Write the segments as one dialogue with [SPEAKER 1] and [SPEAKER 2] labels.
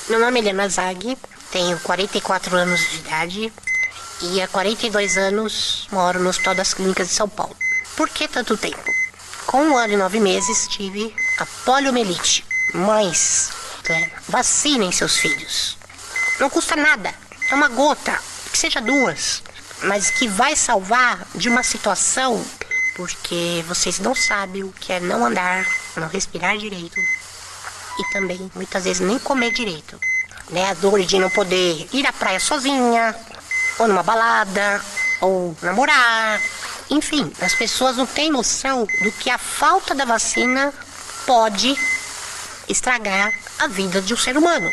[SPEAKER 1] Meu nome é Helena Zag, tenho 44 anos de idade e há 42 anos moro no Hospital das Clínicas de São Paulo. Por que tanto tempo? Com 1 ano e 9 meses tive a poliomielite. Mães, vacinem seus filhos. Não custa nada, é uma gota, que seja 2, mas que vai salvar de uma situação, porque vocês não sabem o que é não andar, não respirar direito. E também, muitas vezes, nem comer direito. Né? A dor de não poder ir à praia sozinha, ou numa balada, ou namorar. Enfim, as pessoas não têm noção do que a falta da vacina pode estragar a vida de um ser humano.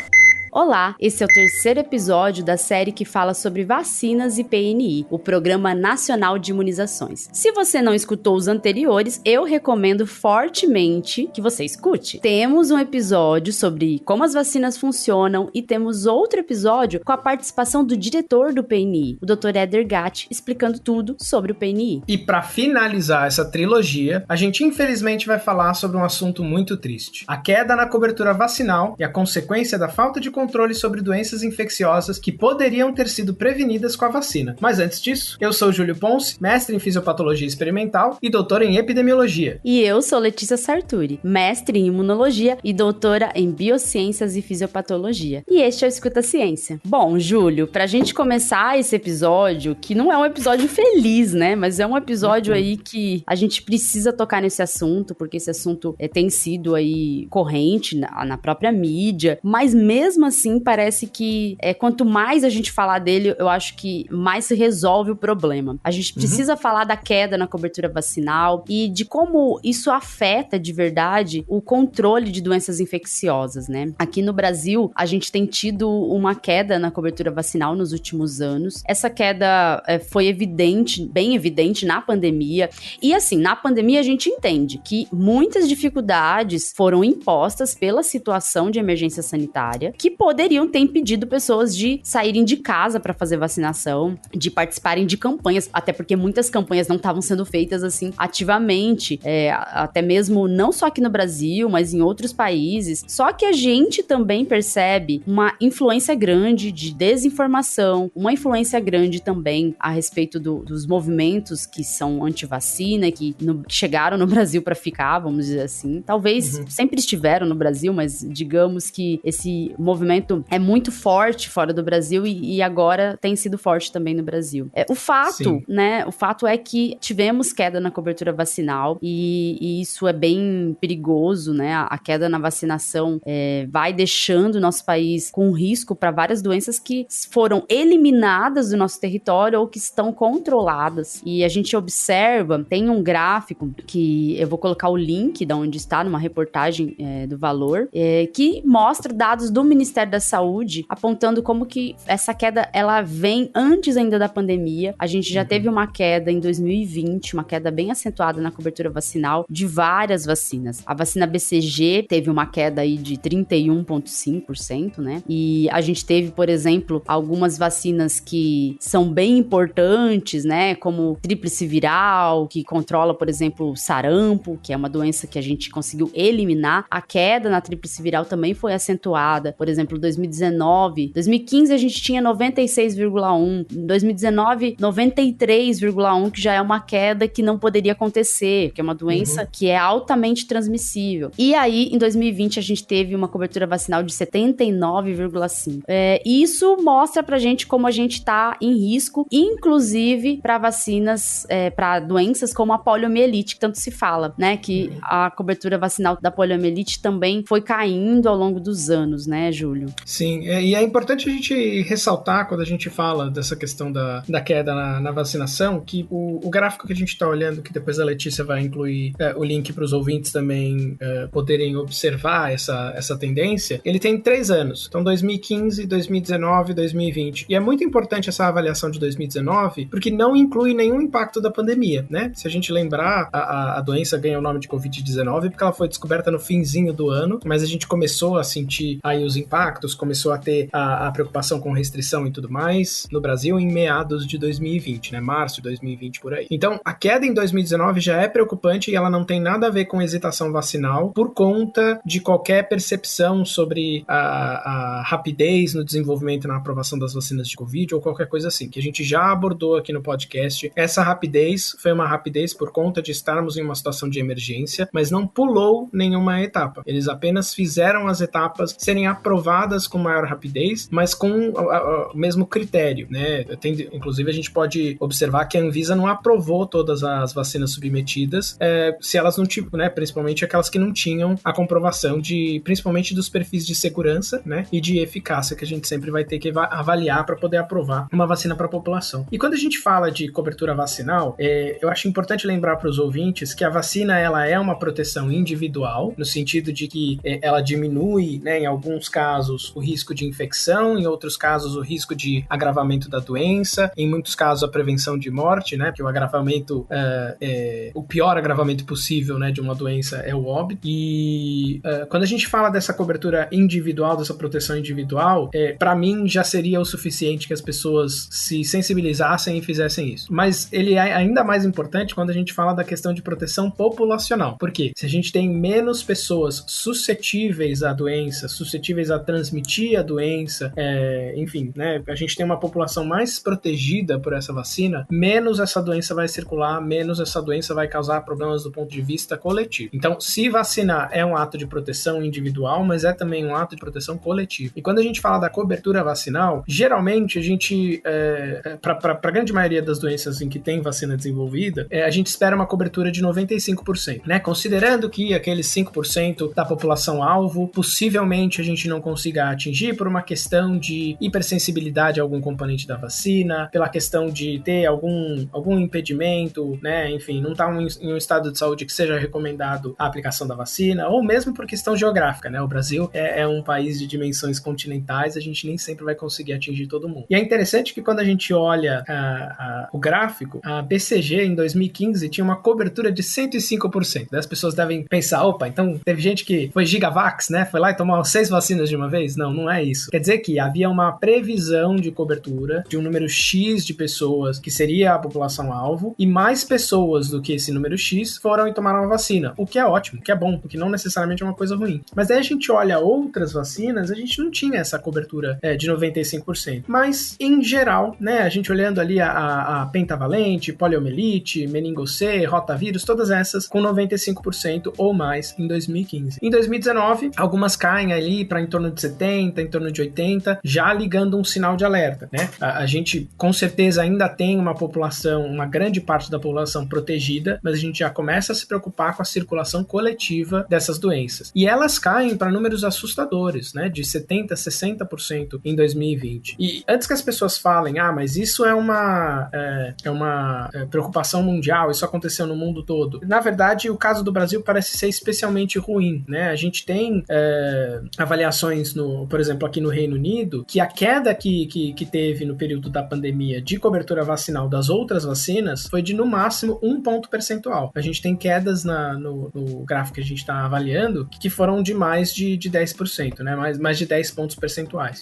[SPEAKER 2] Olá, esse é o 3º episódio da série que fala sobre vacinas e PNI, o Programa Nacional de Imunizações. Se você não escutou os anteriores, eu recomendo fortemente que você escute. Temos um episódio sobre como as vacinas funcionam e temos outro episódio com a participação do diretor do PNI, o Dr. Éder Gatti, explicando tudo sobre o PNI.
[SPEAKER 3] E para finalizar essa trilogia, a gente infelizmente vai falar sobre um assunto muito triste: a queda na cobertura vacinal e a consequência da falta de controle sobre doenças infecciosas que poderiam ter sido prevenidas com a vacina. Mas antes disso, eu sou Júlio Ponce, mestre em Fisiopatologia Experimental e doutor em Epidemiologia.
[SPEAKER 2] E eu sou Letícia Sarturi, mestre em Imunologia e doutora em Biociências e Fisiopatologia. E este é o Escuta Ciência. Bom, Júlio, pra gente começar esse episódio, que não é um episódio feliz, né? Mas é um episódio aí que a gente precisa tocar nesse assunto, porque esse assunto tem sido aí corrente na própria mídia, mas mesmo assim, parece que quanto mais a gente falar dele, eu acho que mais se resolve o problema. A gente precisa falar da queda na cobertura vacinal e de como isso afeta de verdade o controle de doenças infecciosas, né? Aqui no Brasil, a gente tem tido uma queda na cobertura vacinal nos últimos anos. Essa queda foi evidente, bem evidente na pandemia. E assim, na pandemia a gente entende que muitas dificuldades foram impostas pela situação de emergência sanitária, que poderiam ter impedido pessoas de saírem de casa para fazer vacinação, de participarem de campanhas, até porque muitas campanhas não estavam sendo feitas assim ativamente, até mesmo não só aqui no Brasil, mas em outros países. Só que a gente também percebe uma influência grande de desinformação, uma influência grande também a respeito dos movimentos que são anti-vacina, que chegaram no Brasil para ficar, vamos dizer assim. Talvez sempre estiveram no Brasil, mas digamos que esse movimento é muito forte fora do Brasil e agora tem sido forte também no Brasil. O fato é que tivemos queda na cobertura vacinal e isso é bem perigoso, né? A queda na vacinação vai deixando o nosso país com risco para várias doenças que foram eliminadas do nosso território ou que estão controladas. E a gente observa, tem um gráfico que eu vou colocar o link de onde está, numa reportagem do Valor, que mostra dados do Ministério da Saúde, apontando como que essa queda, ela vem antes ainda da pandemia. A gente já teve uma queda em 2020, uma queda bem acentuada na cobertura vacinal de várias vacinas. A vacina BCG teve uma queda aí de 31,5%, né? E a gente teve, por exemplo, algumas vacinas que são bem importantes, né? Como tríplice viral, que controla, por exemplo, o sarampo, que é uma doença que a gente conseguiu eliminar. A queda na tríplice viral também foi acentuada. Por exemplo, 2015 a gente tinha 96,1, em 2019 93,1, que já é uma queda que não poderia acontecer, que é uma doença que é altamente transmissível. E aí, em 2020 a gente teve uma cobertura vacinal de 79,5. Isso mostra pra gente como a gente tá em risco, inclusive para vacinas, para doenças como a poliomielite, que tanto se fala, né, que a cobertura vacinal da poliomielite também foi caindo ao longo dos anos, né, Júlio?
[SPEAKER 3] Sim, e é importante a gente ressaltar, quando a gente fala dessa questão da queda na vacinação, que o gráfico que a gente está olhando, que depois a Letícia vai incluir o link para os ouvintes também poderem observar essa tendência, ele tem 3 anos. Então, 2015, 2019, 2020. E é muito importante essa avaliação de 2019, porque não inclui nenhum impacto da pandemia, né? Se a gente lembrar, a doença ganha o nome de Covid-19 porque ela foi descoberta no finzinho do ano, mas a gente começou a sentir aí os impactos impactos, começou a ter a preocupação com restrição e tudo mais no Brasil em meados de 2020, né? Março de 2020, por aí. Então, a queda em 2019 já é preocupante e ela não tem nada a ver com hesitação vacinal por conta de qualquer percepção sobre a rapidez no desenvolvimento e na aprovação das vacinas de Covid ou qualquer coisa assim, que a gente já abordou aqui no podcast. Essa rapidez foi uma rapidez por conta de estarmos em uma situação de emergência, mas não pulou nenhuma etapa. Eles apenas fizeram as etapas serem aprovadas com maior rapidez, mas com o mesmo critério, né? Inclusive, a gente pode observar que a Anvisa não aprovou todas as vacinas submetidas, se elas não tiveram, né? Principalmente aquelas que não tinham a comprovação principalmente dos perfis de segurança, né? E de eficácia que a gente sempre vai ter que avaliar para poder aprovar uma vacina para a população. E quando a gente fala de cobertura vacinal, eu acho importante lembrar para os ouvintes que a vacina ela é uma proteção individual, no sentido de que ela diminui, né, em alguns casos, o risco de infecção, em outros casos, o risco de agravamento da doença, em muitos casos, a prevenção de morte, né, porque o agravamento, o pior agravamento possível, né, de uma doença é o óbito. E quando a gente fala dessa cobertura individual, dessa proteção individual, para mim já seria o suficiente que as pessoas se sensibilizassem e fizessem isso. Mas ele é ainda mais importante quando a gente fala da questão de proteção populacional. Por quê? Se a gente tem menos pessoas suscetíveis à doença, suscetíveis a transmitir a doença, enfim, né, a gente tem uma população mais protegida por essa vacina, menos essa doença vai circular, menos essa doença vai causar problemas do ponto de vista coletivo. Então, se vacinar é um ato de proteção individual, mas é também um ato de proteção coletiva. E quando a gente fala da cobertura vacinal, geralmente a gente, para a grande maioria das doenças em que tem vacina desenvolvida, a gente espera uma cobertura de 95%, né? Considerando que aqueles 5% da população-alvo, possivelmente a gente não consiga atingir por uma questão de hipersensibilidade a algum componente da vacina, pela questão de ter algum impedimento, né? Enfim, não está em um estado de saúde que seja recomendado a aplicação da vacina, ou mesmo por questão geográfica, né? O Brasil é um país de dimensões continentais, a gente nem sempre vai conseguir atingir todo mundo. E é interessante que quando a gente olha o gráfico, a BCG em 2015 tinha uma cobertura de 105%. As pessoas devem pensar, opa, então teve gente que foi gigavax, né? Foi lá e tomou 6 vacinas de uma vez? Não, não é isso. Quer dizer que havia uma previsão de cobertura de um número X de pessoas que seria a população-alvo, e mais pessoas do que esse número X foram e tomaram a vacina, o que é ótimo, o que é bom, o que não necessariamente é uma coisa ruim. Mas daí a gente olha outras vacinas, a gente não tinha essa cobertura de 95%. Mas, em geral, né, a gente olhando ali a pentavalente, poliomielite, meningo-C, rotavírus, todas essas com 95% ou mais em 2015. Em 2019, algumas caem ali para em torno de 70%, em torno de 80%, já ligando um sinal de alerta, né? A gente, com certeza, ainda tem uma população, uma grande parte da população protegida, mas a gente já começa a se preocupar com a circulação coletiva dessas doenças. E elas caem para números assustadores, né? De 70%, 60% em 2020. E antes que as pessoas falem, mas isso é uma preocupação mundial, isso aconteceu no mundo todo. Na verdade, o caso do Brasil parece ser especialmente ruim, né? A gente tem avaliações, por exemplo, aqui no Reino Unido, que a queda que teve no período da pandemia de cobertura vacinal das outras vacinas foi de, no máximo, 1 ponto percentual. A gente tem quedas no gráfico que a gente está avaliando que foram de mais de 10%, né? Mais de 10 pontos percentuais.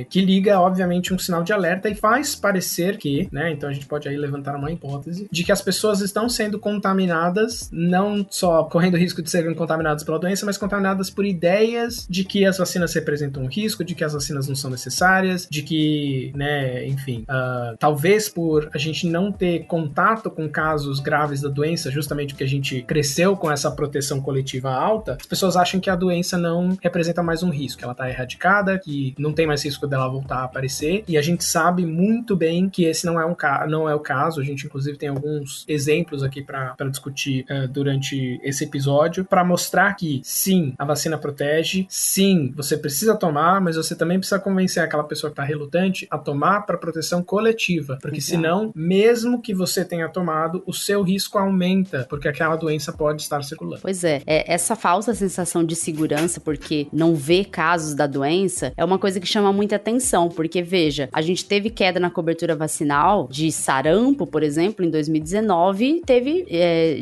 [SPEAKER 3] Que liga, obviamente, um sinal de alerta e faz parecer que, né? Então a gente pode aí levantar uma hipótese de que as pessoas estão sendo contaminadas, não só correndo risco de serem contaminadas pela doença, mas contaminadas por ideias de que as vacinas representam um risco, de que as vacinas não são necessárias, de que, né, enfim, talvez por a gente não ter contato com casos graves da doença, justamente porque a gente cresceu com essa proteção coletiva alta, as pessoas acham que a doença não representa mais um risco, ela está erradicada, que não tem mais risco dela voltar a aparecer, e a gente sabe muito bem que esse não é o caso. A gente, inclusive, tem alguns exemplos aqui para discutir durante esse episódio, para mostrar que, sim, a vacina protege, sim, você precisa tomar, mas você também precisa convencer aquela pessoa que está relutante a tomar para proteção coletiva, porque senão, mesmo que você tenha tomado, o seu risco aumenta, porque aquela doença pode estar circulando.
[SPEAKER 2] Pois é, essa falsa sensação de segurança, porque não vê casos da doença, é uma coisa que chama muita atenção, porque, veja, a gente teve queda na cobertura vacinal de sarampo, por exemplo, em 2019,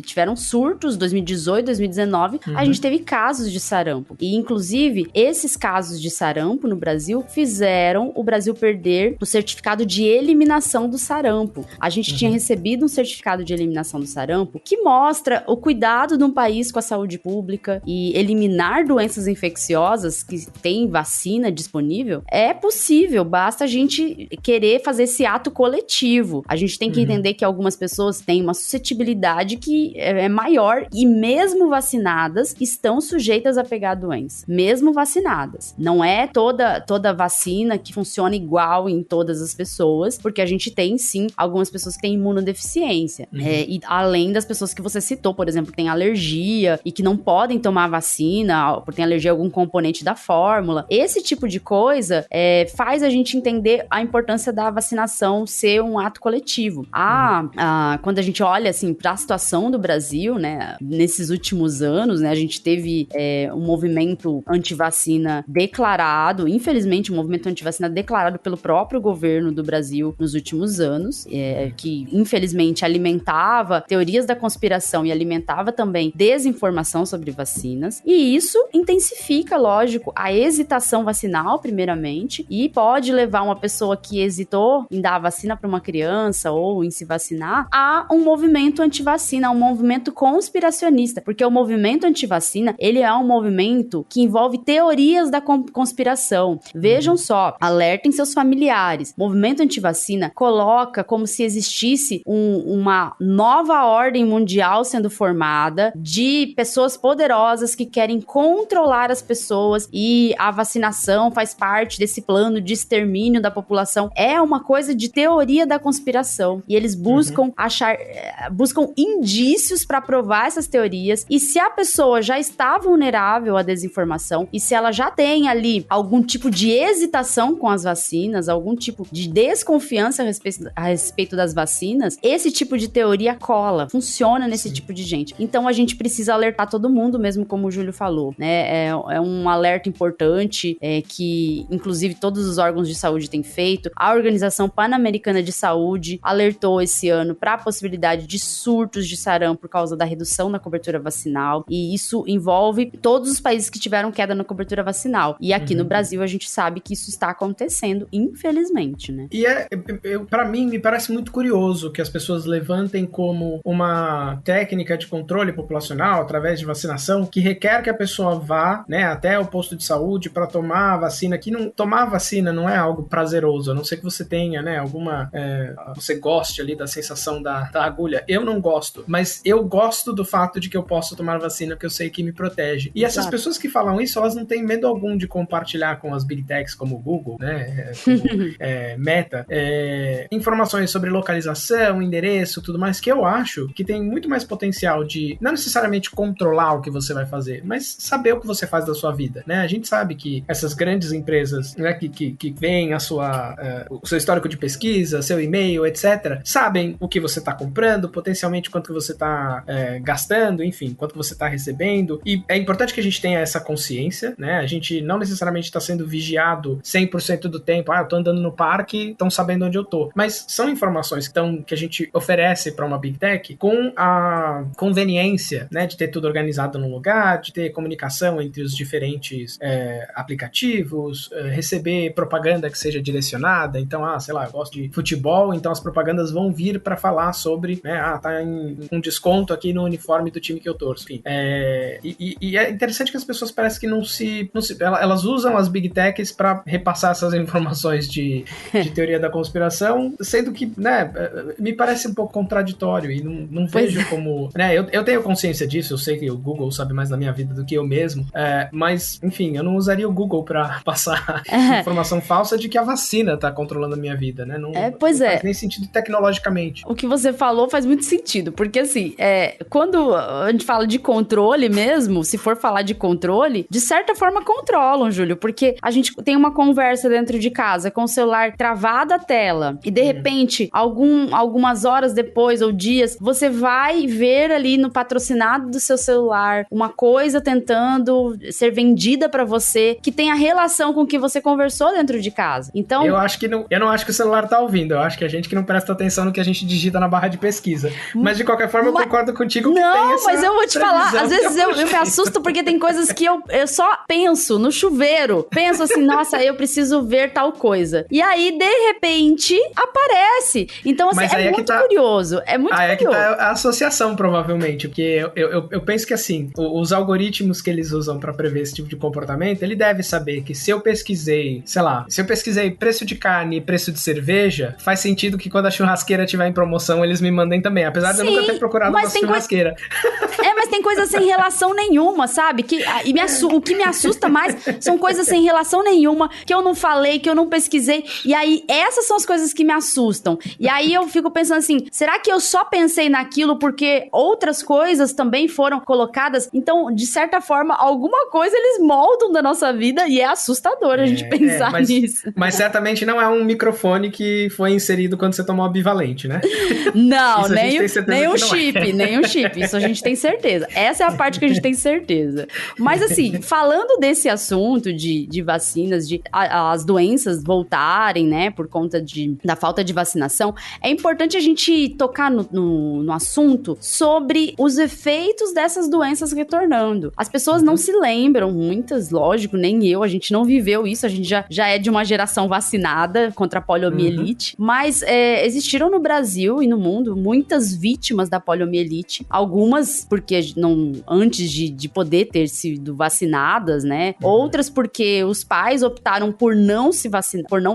[SPEAKER 2] tiveram surtos, 2018, 2019, a gente teve casos de sarampo, e inclusive, esses casos casos de sarampo no Brasil fizeram o Brasil perder o certificado de eliminação do sarampo. A gente tinha recebido um certificado de eliminação do sarampo que mostra o cuidado de um país com a saúde pública e eliminar doenças infecciosas que tem vacina disponível é possível, basta a gente querer fazer esse ato coletivo. A gente tem que entender que algumas pessoas têm uma suscetibilidade que é maior e mesmo vacinadas estão sujeitas a pegar a doença. Mesmo vacinadas. Não é toda vacina que funciona igual em todas as pessoas, porque a gente tem sim algumas pessoas que têm imunodeficiência. E além das pessoas que você citou, por exemplo, que têm alergia e que não podem tomar vacina, porque tem alergia a algum componente da fórmula. Esse tipo de coisa faz a gente entender a importância da vacinação ser um ato coletivo. Quando a gente olha assim para a situação do Brasil, né, nesses últimos anos, né, a gente teve um movimento antivacina declarado, infelizmente um movimento antivacina declarado pelo próprio governo do Brasil nos últimos anos, que infelizmente alimentava teorias da conspiração e alimentava também desinformação sobre vacinas, e isso intensifica, lógico, a hesitação vacinal primeiramente, e pode levar uma pessoa que hesitou em dar a vacina para uma criança ou em se vacinar a um movimento antivacina, um movimento conspiracionista, porque o movimento antivacina, ele é um movimento que envolve teorias da conspiração. Vejam só, alertem seus familiares. O movimento antivacina coloca como se existisse uma nova ordem mundial sendo formada de pessoas poderosas que querem controlar as pessoas, e a vacinação faz parte desse plano de extermínio da população. É uma coisa de teoria da conspiração, e eles buscam buscam indícios para provar essas teorias, e se a pessoa já está vulnerável à desinformação, e se ela já tem ali algum tipo de hesitação com as vacinas, algum tipo de desconfiança a respeito das vacinas, esse tipo de teoria cola, funciona nesse tipo de gente. Então a gente precisa alertar todo mundo, mesmo como o Júlio falou, né? É um alerta importante que, inclusive, todos os órgãos de saúde têm feito. A Organização Pan-Americana de Saúde alertou esse ano para a possibilidade de surtos de sarampo por causa da redução da cobertura vacinal, e isso envolve todos os países que tiveram queda na cobertura vacinal. E aqui no Brasil a gente sabe que isso está acontecendo, infelizmente, né?
[SPEAKER 3] E para mim, me parece muito curioso que as pessoas levantem como uma técnica de controle populacional através de vacinação que requer que a pessoa vá, né, até o posto de saúde para tomar a vacina, que tomar a vacina não é algo prazeroso, a não ser que você tenha, né, você goste ali da sensação da agulha. Eu não gosto, mas eu gosto do fato de que eu posso tomar vacina porque eu sei que me protege. E essas pessoas que falam isso, elas não têm medo algum de compartilhar com as big techs como o Google, né, como Meta, informações sobre localização, endereço, tudo mais, que eu acho que tem muito mais potencial de não necessariamente controlar o que você vai fazer, mas saber o que você faz da sua vida, né? A gente sabe que essas grandes empresas, né, que veem o seu histórico de pesquisa, seu e-mail, etc., sabem o que você está comprando, potencialmente quanto que você está gastando, enfim, quanto que você está recebendo, e é importante que a gente tenha essa consciência, né? A gente não necessariamente está sendo vigiado 100% do tempo, eu tô andando no parque, estão sabendo onde eu tô, mas são informações que a gente oferece para uma Big Tech com a conveniência, né, de ter tudo organizado num lugar, de ter comunicação entre os diferentes aplicativos, receber propaganda que seja direcionada. Então, sei lá, eu gosto de futebol, então as propagandas vão vir para falar sobre, né, tá com desconto aqui no uniforme do time que eu torço. Enfim, e é interessante que as pessoas parecem que elas usam as Big Techs para repassar essas informações de teoria da conspiração, sendo que, né, me parece um pouco contraditório, e não vejo como, né, eu tenho consciência disso, eu sei que o Google sabe mais da minha vida do que eu mesmo, mas, enfim, eu não usaria o Google para passar informação falsa de que a vacina tá controlando a minha vida, né? Não faz nem sentido tecnologicamente.
[SPEAKER 2] O que você falou faz muito sentido, porque assim, quando a gente fala de controle mesmo, se for falar de controle, de certa forma controlam, Júlio, porque a gente tem uma conversa dentro de casa com o celular travado a tela, e de repente, algumas horas depois ou dias, você vai ver ali no patrocinado do seu celular uma coisa tentando ser vendida pra você que tem a relação com o que você conversou dentro de casa. Então,
[SPEAKER 3] eu não acho que o celular tá ouvindo, eu acho que a gente que não presta atenção no que a gente digita na barra de pesquisa. Mas de qualquer forma, eu concordo contigo que tem essa
[SPEAKER 2] mas eu vou te falar, às vezes eu me assusto porque tem coisas que eu só penso no chuveiro. Penso assim, nossa, eu preciso ver tal coisa. E aí, de repente, aparece. Então, assim, é muito curioso. É muito curioso.
[SPEAKER 3] Aí é que tá a associação, provavelmente. Porque eu penso que, assim, os algoritmos que eles usam pra prever esse tipo de comportamento, ele deve saber que se eu pesquisei, sei lá, se eu pesquisei preço de carne e preço de cerveja, faz sentido que quando a churrasqueira tiver em promoção, eles me mandem também. Apesar de eu nunca ter procurado uma churrasqueira.
[SPEAKER 2] Mas tem coisas sem relação nenhuma, sabe? O que me assusta mais são coisas sem relação nenhuma, que eu não falei, que eu não pesquisei. E aí, essas são as coisas que me assustam. E aí eu fico pensando assim, será que eu só pensei naquilo porque outras coisas também foram colocadas? Então, de certa forma, alguma coisa eles moldam da nossa vida e é assustador a gente pensar nisso.
[SPEAKER 3] Mas certamente não é um microfone que foi inserido quando você tomou o bivalente, né?
[SPEAKER 2] Não, nem um chip, nem um chip. Isso a gente tem certeza. Essa é a parte que a gente tem certeza. Mas assim, falando desse assunto de vacinas, de as doenças voltarem, né, por conta da falta de vacinação, é importante a gente tocar no assunto sobre os efeitos dessas doenças retornando. As pessoas não se lembram, muitas, lógico, nem eu, a gente não viveu isso, a gente já é de uma geração vacinada contra a poliomielite, mas existiram no Brasil e no mundo muitas vítimas da poliomielite, algumas porque antes de poder ter sido vacinadas, né, outras porque os pais optaram por não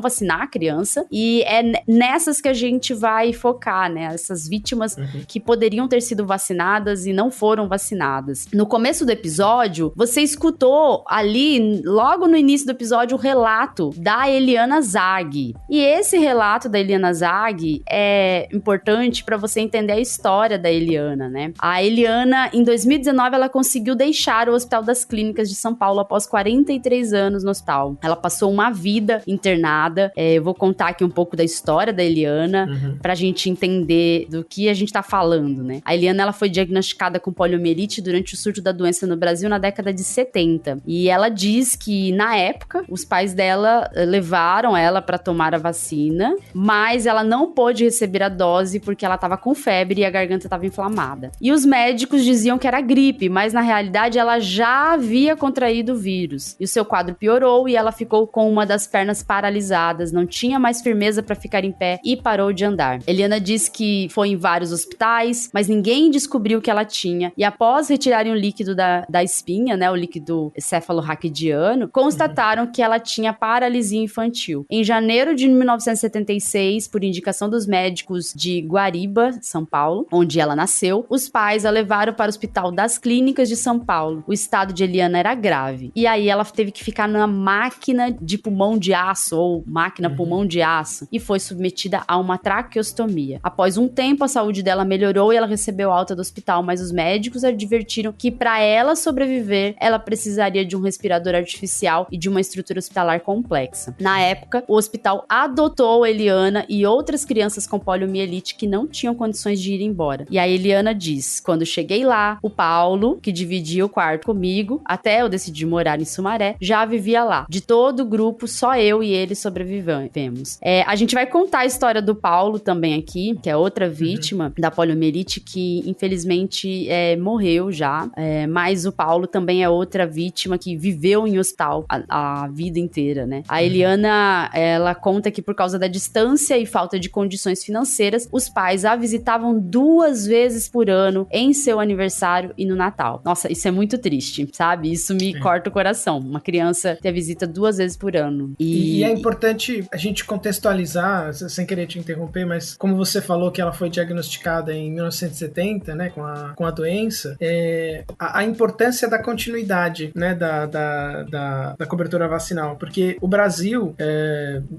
[SPEAKER 2] vacinar a criança, e é nessas que a gente vai focar, né, essas vítimas que poderiam ter sido vacinadas e não foram vacinadas. No começo do episódio, você escutou ali, logo no início do episódio, o relato da Eliana Zag. E esse relato da Eliana Zag é importante para você entender a história da Eliana, né? A Eliana, em 2019, ela conseguiu deixar o Hospital das Clínicas de São Paulo após 43 anos no hospital. Ela passou uma vida internada. Eu vou contar aqui um pouco da história da Eliana, pra gente entender do que a gente tá falando, né? A Eliana, ela foi diagnosticada com poliomielite durante o surto da doença no Brasil na década de 70. E ela diz que, na época, os pais dela levaram ela pra tomar a vacina, mas ela não pôde receber a dose porque ela tava com febre e a garganta tava inflamada. E os médicos diziam que era gripe, mas na realidade ela já havia contraído o vírus. E o seu quadro piorou e ela ficou com uma das pernas paralisadas, não tinha mais firmeza pra ficar em pé e parou de andar. Eliana diz que foi em vários hospitais, mas ninguém descobriu o que ela tinha. E após retirarem o líquido da espinha, né, o líquido cefalorraquidiano, constataram que ela tinha paralisia infantil. Em janeiro de 1976, por indicação dos médicos de Guariba, São Paulo, onde ela nasceu, os pais a levaram para o Hospital das Clínicas de São Paulo. O estado de Eliana era grave. E aí ela teve que ficar na máquina de pulmão de aço, ou máquina pulmão de aço, e foi submetida a uma traqueostomia. Após um tempo, a saúde dela melhorou e ela recebeu alta do hospital, mas os médicos advertiram que para ela sobreviver, ela precisaria de um respirador artificial e de uma estrutura hospitalar complexa. Na época, o hospital adotou Eliana e outras crianças com poliomielite que não tinham condições de ir embora. E a Eliana diz: quando cheguei lá, o Paulo, que dividia o quarto comigo, até eu decidir morar em Sumaré, já vivia lá. De todo o grupo, só eu e ele sobrevivemos. A gente vai contar a história do Paulo também aqui, que é outra vítima da poliomielite que, infelizmente, morreu já. Mas o Paulo também é outra vítima que viveu em hospital a vida inteira, né? A Eliana, ela conta que por causa da distância e falta de condições financeiras, os pais a visitavam 2 vezes por ano em seu aniversário e no Natal. Nossa, isso é muito triste, sabe? Isso me corta o coração. Uma criança ter visita 2 vezes por ano.
[SPEAKER 3] E é importante a gente contextualizar, sem querer te interromper, mas como você falou que ela foi diagnosticada em 1970, né, com a doença, a importância da continuidade, né, da cobertura vacinal, porque o Brasil,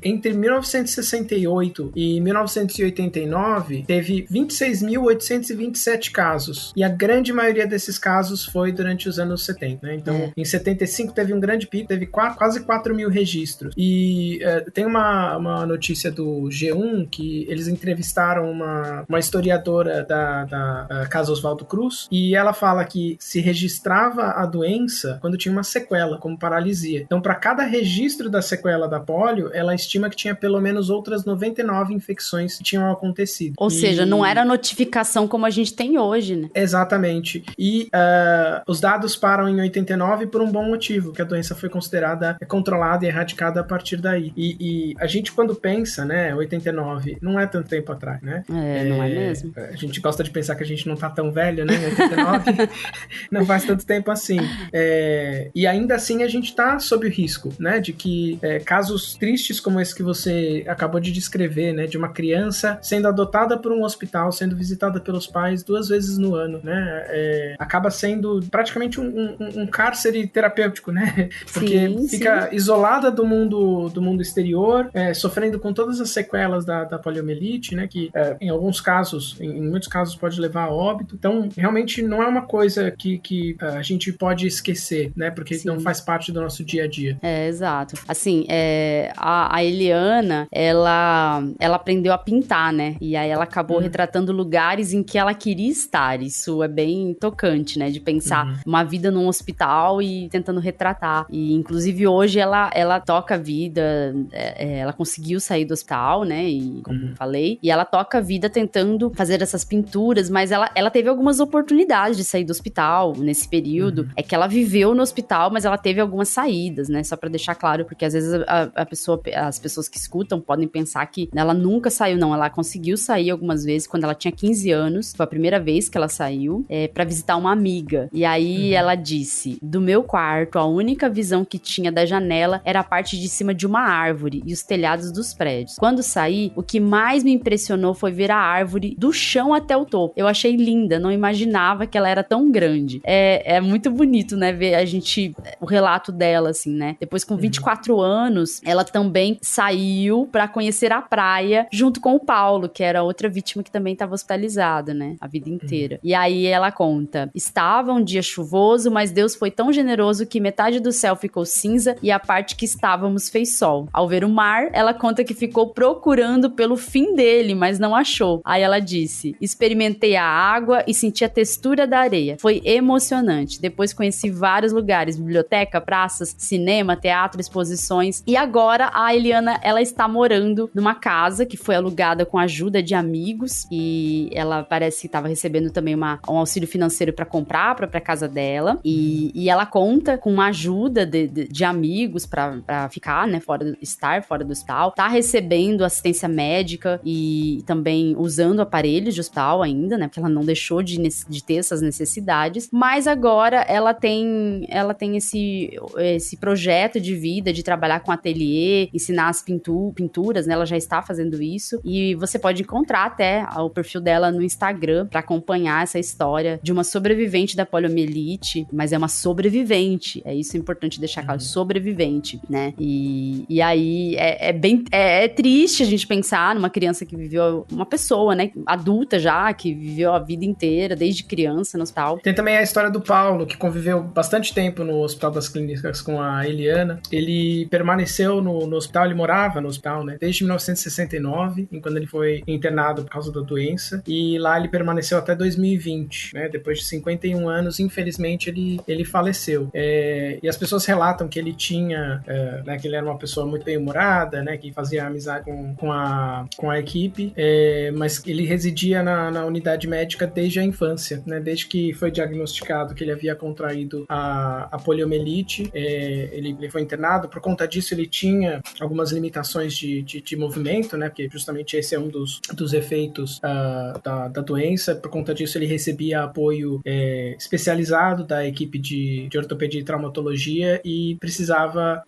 [SPEAKER 3] entre 1968 e 1989, teve 26.827 casos, e a grande maioria desses casos foi durante os anos 70, né? Então, em 75 teve um grande pico, teve quase 4 mil registros, e tem uma notícia do G1 que eles entrevistaram uma historiadora da Casa Oswaldo Cruz, e ela fala que se registrava a doença quando tinha uma sequela, como paralisia. Então, para cada registro da sequela da polio, ela estima que tinha pelo menos outras 99 infecções que tinham acontecido.
[SPEAKER 2] Ou seja, não era notificação como a gente tem hoje, né?
[SPEAKER 3] Exatamente. doente. E os dados param em 89 por um bom motivo, que a doença foi considerada controlada e erradicada a partir daí. E a gente, quando pensa, né, 89, não é tanto tempo atrás, né?
[SPEAKER 2] Não é mesmo?
[SPEAKER 3] A gente gosta de pensar que a gente não tá tão velho, né? 89 não faz tanto tempo assim. E ainda assim a gente tá sob o risco, né? De que casos tristes como esse que você acabou de descrever, né? De uma criança sendo adotada por um hospital, sendo visitada pelos pais 2 vezes no ano, né? Acaba sendo praticamente um cárcere terapêutico, né? Porque fica isolada do mundo exterior, sofrendo com todas as sequelas da poliomielite, né? Que em alguns casos, em muitos casos, pode levar a óbito. Então, realmente não é uma coisa que a gente pode esquecer, né? Porque não faz parte do nosso dia a dia.
[SPEAKER 2] Exato. Assim, a Eliana, ela aprendeu a pintar, né? E aí ela acabou retratando lugares em que ela queria estar. Isso é bem tocante, né? De pensar uma vida num hospital e tentando retratar. E, inclusive, hoje ela toca a vida, ela conseguiu sair do hospital, né? E, como eu falei, e ela toca a vida tentando fazer essas pinturas, mas ela teve algumas oportunidades de sair do hospital nesse período. É que ela viveu no hospital, mas ela teve algumas saídas, né? Só pra deixar claro, porque às vezes as pessoas que escutam podem pensar que ela nunca saiu, não. Ela conseguiu sair algumas vezes quando ela tinha 15 anos. Foi a primeira vez que ela saiu pra visitar uma amiga. E aí ela disse: do meu quarto, a única visão que tinha da janela era a parte de cima de uma árvore e os telhados dos prédios. Quando saí, o que mais me impressionou foi ver a árvore do chão até o topo. Eu achei linda, não imaginava que ela era tão grande. É muito bonito, né, ver o relato dela, assim, né? Depois, com 24 anos, ela também saiu pra conhecer a praia junto com o Paulo, que era outra vítima que também estava hospitalizada, né, a vida inteira. E aí ela conta: estava um dia chuvoso, mas Deus foi tão generoso que metade do céu ficou cinza e a parte que estávamos fez sol. Ao ver o mar, ela conta que ficou procurando pelo fim dele, mas não achou. Aí ela disse: experimentei a água e senti a textura da areia. Foi emocionante. Depois conheci vários lugares, biblioteca, praças, cinema, teatro, exposições. E agora a Eliana, ela está morando numa casa que foi alugada com a ajuda de amigos, e ela parece que estava recebendo também um auxílio financeiro para comprar a própria casa dela, e ela conta com uma ajuda de amigos para ficar, né, estar fora do hospital, tá recebendo assistência médica e também usando aparelhos de hospital ainda, né, porque ela não deixou de ter essas necessidades, mas agora ela tem esse projeto de vida, de trabalhar com ateliê, ensinar as pinturas, né, ela já está fazendo isso, e você pode encontrar até o perfil dela no Instagram para acompanhar essa história de uma sobrevivente da poliomielite, mas é uma sobrevivente, isso é importante deixar claro, sobrevivente, né, e aí é triste a gente pensar numa criança que viveu, uma pessoa, né, adulta já, que viveu a vida inteira, desde criança no hospital.
[SPEAKER 3] Tem também a história do Paulo, que conviveu bastante tempo no Hospital das Clínicas com a Eliana. Ele permaneceu no hospital, ele morava no hospital, né, desde 1969, quando ele foi internado por causa da doença, e lá ele permaneceu até 2020, né, depois de 51 anos, infelizmente ele faleceu. E as pessoas relatam que ele tinha, né, que ele era uma pessoa muito bem-humorada, né, que fazia amizade com a equipe, mas ele residia na unidade médica desde a infância, né, desde que foi diagnosticado que ele havia contraído a poliomielite. Ele foi internado, por conta disso ele tinha algumas limitações de movimento, né, porque justamente esse é um dos efeitos da doença. Por conta disso ele recebia apoio especializado da equipe de ortopedia e traumatologia e precisava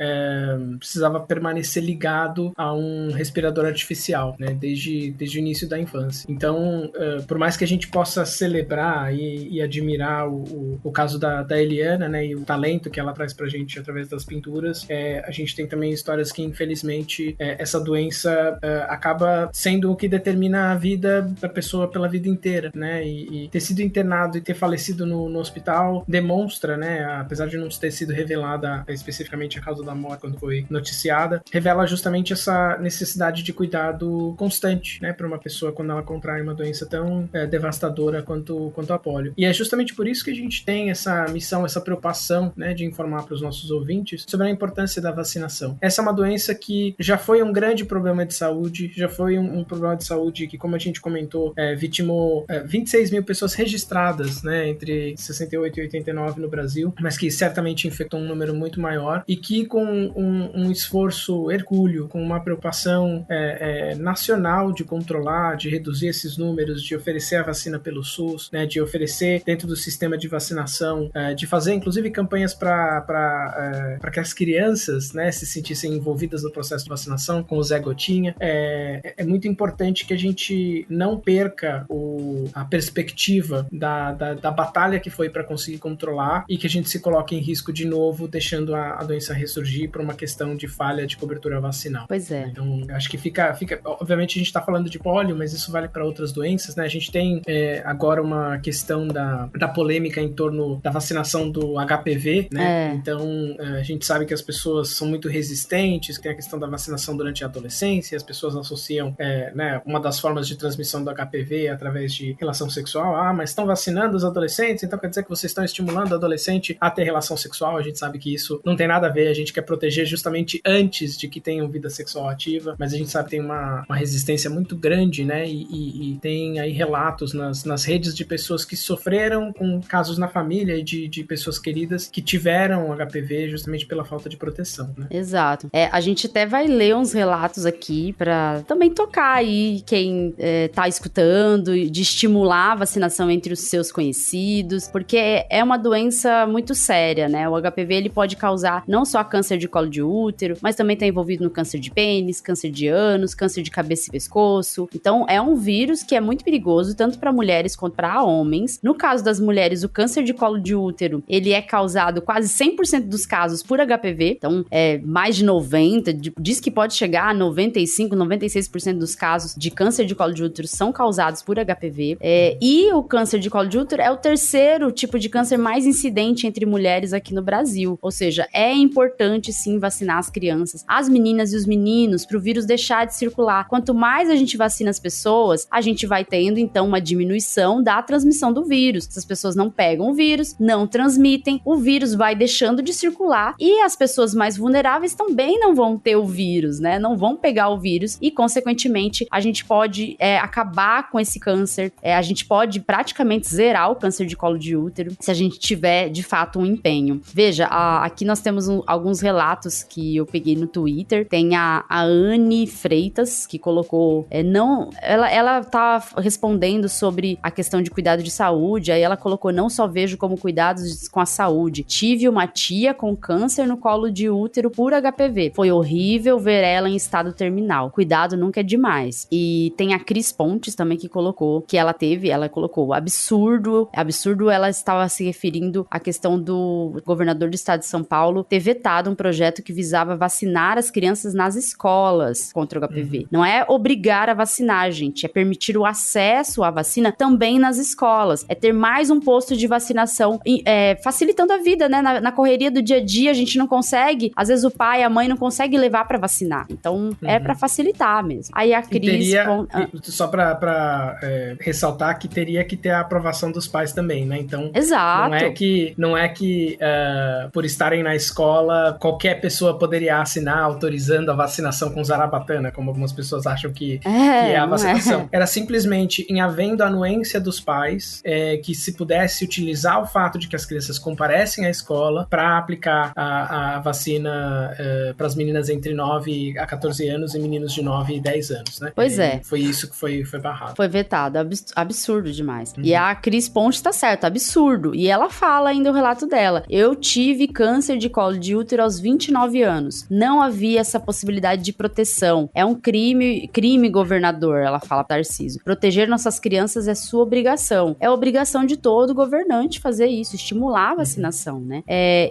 [SPEAKER 3] permanecer ligado a um respirador artificial, né, desde o início da infância. Então, por mais que a gente possa celebrar e admirar o caso da Eliana, né, e o talento que ela traz pra gente através das pinturas, a gente tem também histórias que, infelizmente, essa doença acaba sendo o que determina a vida da pessoa pela vida inteira, né, e ter sido internado e ter falecido no hospital demonstra, né, apesar de não ter sido revelada especificamente a causa da morte quando foi noticiada, revela justamente essa necessidade de cuidado constante, né, para uma pessoa quando ela contrai uma doença tão devastadora quanto a polio. E é justamente por isso que a gente tem essa missão, essa preocupação, né, de informar para os nossos ouvintes sobre a importância da vacinação. Essa é uma doença que já foi um grande problema de saúde, já foi um problema de saúde que, como a gente comentou, vitimou 26 mil pessoas registradas registradas, né, entre 68 e 89 no Brasil, mas que certamente infectou um número muito maior e que com um esforço hercúleo, com uma preocupação nacional de controlar, de reduzir esses números, de oferecer a vacina pelo SUS, né, de oferecer dentro do sistema de vacinação, de fazer inclusive campanhas para que as crianças, né, se sentissem envolvidas no processo de vacinação com o Zé Gotinha. É muito importante que a gente não perca a perspectiva da batalha que foi para conseguir controlar e que a gente se coloque em risco de novo, deixando a doença ressurgir por uma questão de falha de cobertura vacinal.
[SPEAKER 2] Pois é.
[SPEAKER 3] Então, acho que fica obviamente a gente está falando de pólio, mas isso vale para outras doenças, né? A gente tem agora uma questão da polêmica em torno da vacinação do HPV, né? Então, a gente sabe que as pessoas são muito resistentes, que tem a questão da vacinação durante a adolescência, as pessoas associam, né, uma das formas de transmissão do HPV através de relação sexual. Mas estão vacinando os adolescentes, então quer dizer que vocês estão estimulando o adolescente a ter relação sexual. A gente sabe que isso não tem nada a ver, a gente quer proteger justamente antes de que tenham vida sexual ativa, mas a gente sabe que tem uma resistência muito grande, né, e tem aí relatos nas redes de pessoas que sofreram com casos na família e de pessoas queridas que tiveram HPV justamente pela falta de proteção, né?
[SPEAKER 2] Exato. A gente até vai ler uns relatos aqui pra também tocar aí quem tá escutando, de estimular a vacinação entre os seus conhecidos, porque é uma doença muito séria, né? O HPV, ele pode causar não só câncer de colo de útero, mas também tá envolvido no câncer de pênis, câncer de ânus, câncer de cabeça e pescoço. Então, é um vírus que é muito perigoso, tanto para mulheres quanto para homens. No caso das mulheres, o câncer de colo de útero, ele é causado quase 100% dos casos por HPV. Então, mais de 90%, diz que pode chegar a 95%, 96% dos casos de câncer de colo de útero são causados por HPV. E o câncer de colo de útero é o terceiro tipo de câncer mais incidente entre mulheres aqui no Brasil. Ou seja, é importante sim vacinar as crianças, as meninas e os meninos, para o vírus deixar de circular. Quanto mais a gente vacina as pessoas, a gente vai tendo então uma diminuição da transmissão do vírus. Essas pessoas não pegam o vírus, não transmitem, o vírus vai deixando de circular e as pessoas mais vulneráveis também não vão ter o vírus, né? Não vão pegar o vírus e, consequentemente, a gente pode acabar com esse câncer, a gente pode praticamente zerar o câncer de colo de útero se a gente tiver, de fato, um empenho. Veja, aqui nós temos alguns relatos que eu peguei no Twitter. Tem a Anne Freitas, que colocou, ela tá respondendo sobre a questão de cuidado de saúde, aí ela colocou: não só vejo como cuidados com a saúde, tive uma tia com câncer no colo de útero por HPV, foi horrível ver ela em estado terminal, cuidado nunca é demais. E tem a Cris Pontes também que colocou, ela colocou absurdo, ela estava se referindo à questão do governador do estado de São Paulo ter vetado um projeto que visava vacinar as crianças nas escolas contra o HPV. Não é obrigar a vacinar, gente, é permitir o acesso à vacina também nas escolas, é ter mais um posto de vacinação, facilitando a vida, né? Na correria do dia a dia a gente não consegue, às vezes o pai, a mãe não consegue levar pra vacinar, então é pra facilitar mesmo. Aí a Cris...
[SPEAKER 3] Só pra ressaltar que teria que ter a aprovação dos pais também, né? Então,
[SPEAKER 2] exato.
[SPEAKER 3] Não é que por estarem na escola, qualquer pessoa poderia assinar autorizando a vacinação com zarabatana, como algumas pessoas acham que é a vacinação. Era simplesmente, em havendo anuência dos pais, que se pudesse utilizar o fato de que as crianças comparecem à escola para aplicar a vacina para as meninas entre 9 a 14 anos e meninos de 9 e 10 anos, né?
[SPEAKER 2] Pois é.
[SPEAKER 3] Foi isso que foi barrado.
[SPEAKER 2] Foi vetado, absurdo demais. E a Cris Pontes tá certo, absurdo. E ela fala ainda o relato dela: eu tive câncer de colo de útero aos 29 anos. Não havia essa possibilidade de proteção. É um crime, governador, ela fala para Tarcísio. Proteger nossas crianças é sua obrigação. É obrigação de todo governante fazer isso, estimular a vacinação, né?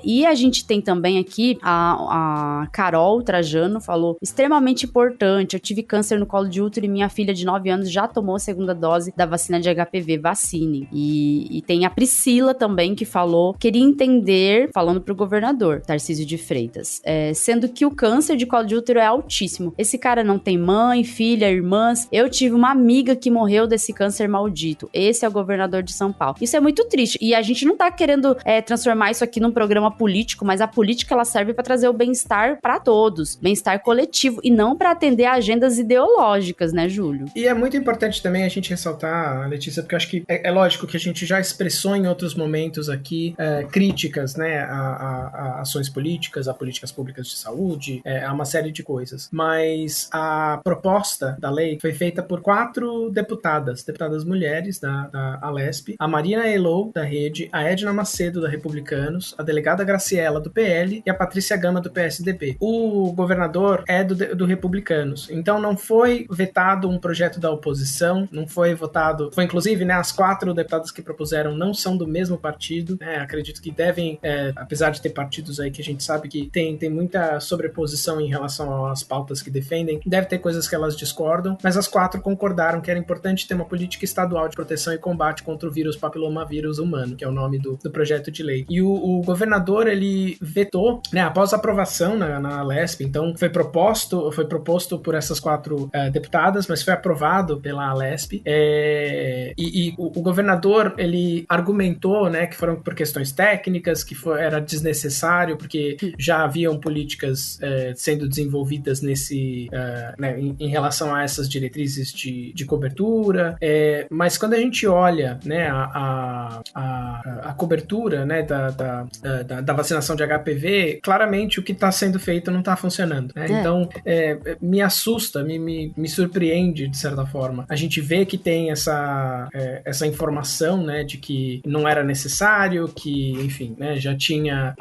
[SPEAKER 2] E a gente tem também aqui a Carol Trajano falou: extremamente importante, eu tive câncer no colo de útero e minha filha de 9 anos já tomou a segunda dose da vacina de HPV, vacinem. E tem a Priscila também que falou, queria entender, falando pro governador Tarcísio de Freitas, sendo que o câncer de colo de útero é altíssimo. Esse cara não tem mãe, filha, irmãs. Eu tive uma amiga que morreu desse câncer maldito. Esse é o governador de São Paulo. Isso é muito triste. E a gente não tá querendo transformar isso aqui num programa político, mas a política ela serve para trazer o bem-estar para todos, bem-estar coletivo, e não para atender a agendas ideológicas, né, Júlio?
[SPEAKER 3] E é muito importante também a gente ressaltar, Letícia, porque eu acho que é lógico que a gente já expressou em outros momentos aqui críticas, né, a ações políticas, a políticas públicas de saúde, a uma série de coisas. Mas a proposta da lei foi feita por 4 deputadas mulheres da Alesp, a Marina Elou, da Rede, a Edna Macedo, da Republicanos, a delegada Graciela, do PL, e a Patrícia Gama, do PSDB. O governador é do Republicanos. Então não foi vetado um projeto da oposição, não foi votado... Foi inclusive, né, as 4 deputadas que propuseram não são do mesmo partido, né, acredito que devem, apesar de ter partidos aí que a gente sabe que tem muita sobreposição em relação às pautas que defendem, deve ter coisas que elas discordam, mas as 4 concordaram que era importante ter uma política estadual de proteção e combate contra o vírus papilomavírus humano, que é o nome do projeto de lei. E o governador, ele vetou, né, após a aprovação na Alesp, então foi proposto por essas 4 deputadas, mas foi aprovado pela Alesp, e o governador, ele argumentou, né, que foram por questões técnicas, que era desnecessário, porque já haviam políticas sendo desenvolvidas nesse, né, em relação a essas diretrizes de cobertura, mas quando a gente olha, né, a cobertura, né, da vacinação de HPV, claramente o que está sendo feito não está funcionando, né? Então me assusta, me surpreende de certa forma. A gente vê que tem essa informação, né, de que não era necessário, que, enfim, né, já tinha